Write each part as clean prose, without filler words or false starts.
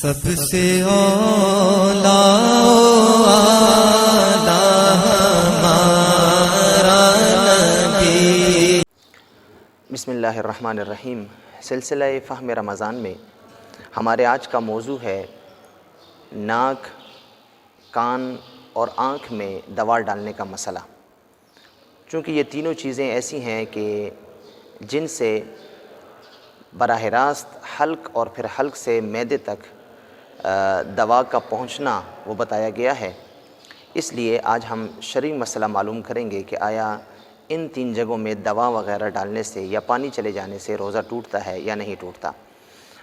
سب سے اولا ہمارا نبی۔ بسم اللہ الرحمن الرحیم۔ سلسلہ فہم رمضان میں ہمارے آج کا موضوع ہے ناک، کان اور آنکھ میں دوا ڈالنے کا مسئلہ۔ چونکہ یہ تینوں چیزیں ایسی ہیں کہ جن سے براہ راست حلق اور پھر حلق سے معدے تک دوا کا پہنچنا وہ بتایا گیا ہے، اس لیے آج ہم شرعی مسئلہ معلوم کریں گے کہ آیا ان تین جگہوں میں دوا وغیرہ ڈالنے سے یا پانی چلے جانے سے روزہ ٹوٹتا ہے یا نہیں ٹوٹتا۔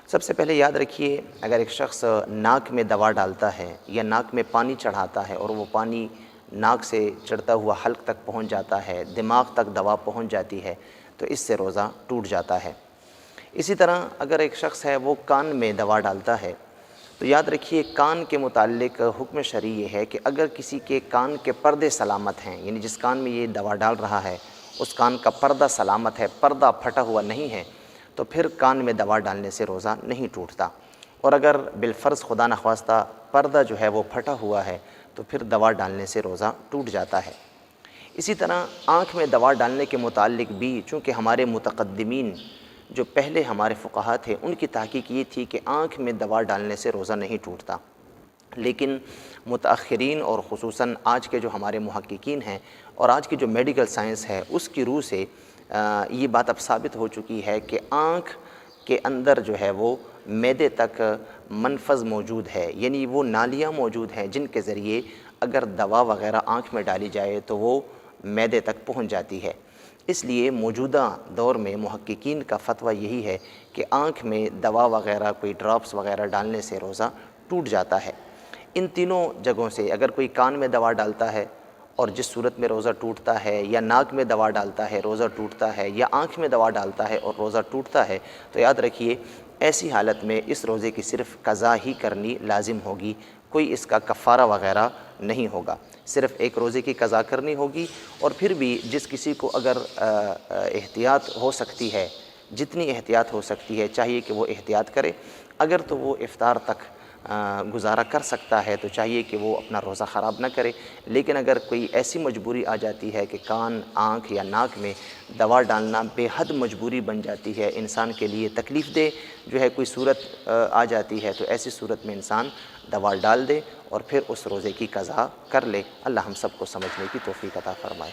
سب سے پہلے یاد رکھیے، اگر ایک شخص ناک میں دوا ڈالتا ہے یا ناک میں پانی چڑھاتا ہے اور وہ پانی ناک سے چڑھتا ہوا حلق تک پہنچ جاتا ہے، دماغ تک دوا پہنچ جاتی ہے، تو اس سے روزہ ٹوٹ جاتا ہے۔ اسی طرح اگر ایک شخص ہے وہ کان میں دوا ڈالتا ہے تو یاد رکھیے کان کے متعلق حکم شرعی یہ ہے کہ اگر کسی کے کان کے پردے سلامت ہیں، یعنی جس کان میں یہ دوا ڈال رہا ہے اس کان کا پردہ سلامت ہے، پردہ پھٹا ہوا نہیں ہے، تو پھر کان میں دوا ڈالنے سے روزہ نہیں ٹوٹتا۔ اور اگر بالفرض خدا نخواستہ پردہ جو ہے وہ پھٹا ہوا ہے تو پھر دوا ڈالنے سے روزہ ٹوٹ جاتا ہے۔ اسی طرح آنکھ میں دوا ڈالنے کے متعلق بھی چونکہ ہمارے متقدمین جو پہلے ہمارے فقہا تھے ان کی تحقیق یہ تھی کہ آنکھ میں دوا ڈالنے سے روزہ نہیں ٹوٹتا، لیکن متاخرین اور خصوصاً آج کے جو ہمارے محققین ہیں اور آج کی جو میڈیکل سائنس ہے اس کی روح سے یہ بات اب ثابت ہو چکی ہے کہ آنکھ کے اندر جو ہے وہ معدے تک منفذ موجود ہے، یعنی وہ نالیاں موجود ہیں جن کے ذریعے اگر دوا وغیرہ آنکھ میں ڈالی جائے تو وہ معدے تک پہنچ جاتی ہے۔ اس لیے موجودہ دور میں محققین کا فتویٰ یہی ہے کہ آنکھ میں دوا وغیرہ کوئی ڈراپس وغیرہ ڈالنے سے روزہ ٹوٹ جاتا ہے۔ ان تینوں جگہوں سے اگر کوئی کان میں دوا ڈالتا ہے اور جس صورت میں روزہ ٹوٹتا ہے، یا ناک میں دوا ڈالتا ہے روزہ ٹوٹتا ہے، یا آنکھ میں دوا ڈالتا ہے اور روزہ ٹوٹتا ہے، تو یاد رکھیے ایسی حالت میں اس روزے کی صرف قضا ہی کرنی لازم ہوگی، کوئی اس کا کفارہ وغیرہ نہیں ہوگا، صرف ایک روزے کی قضا کرنی ہوگی۔ اور پھر بھی جس کسی کو اگر احتیاط ہو سکتی ہے، جتنی احتیاط ہو سکتی ہے چاہیے کہ وہ احتیاط کرے۔ اگر تو وہ افطار تک گزارا کر سکتا ہے تو چاہیے کہ وہ اپنا روزہ خراب نہ کرے، لیکن اگر کوئی ایسی مجبوری آ جاتی ہے کہ کان، آنکھ یا ناک میں دوا ڈالنا بے حد مجبوری بن جاتی ہے، انسان کے لیے تکلیف دہ جو ہے کوئی صورت آ جاتی ہے، تو ایسی صورت میں انسان دوا ڈال دے اور پھر اس روزے کی قضا کر لے۔ اللہ ہم سب کو سمجھنے کی توفیق عطا فرمائے۔